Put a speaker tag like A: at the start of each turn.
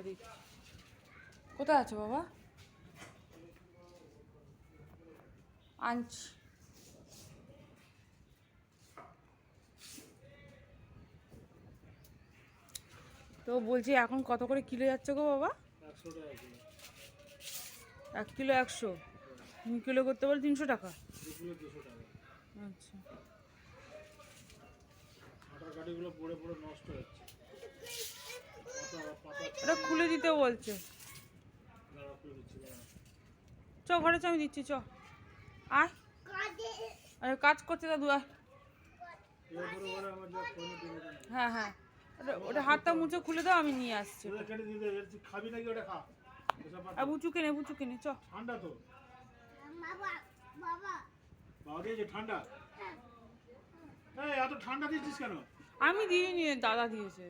A: দিচ্ছি। কোথায় আছো বাবা? আনছি। তো বলছি এখন কত করে কিলো যাচ্ছে গো বাবা? 1 কিলো 100। 2 কিলো করতে পারলে 300 টাকা। আচ্ছা, ওটা খুলে দিতে বলছে। চ ঘরে চ, আমি দিচ্ছি, চ আয়। আরে কাজ করছে দাদু, আয়। হ্যাঁ হ্যাঁ, ওটা হাতটা মুছে খুলে দাও, আমি নিয়ে আসছি।
B: খাবি নাকি ওটা? খা।
A: আর বুচু কেনে চ।
B: ঠান্ডা তো বাবা দিয়েছে ঠান্ডা। এই এত ঠান্ডা দিচ্ছিস কেন?
A: আমি দিইনি, দাদা দিয়েছে।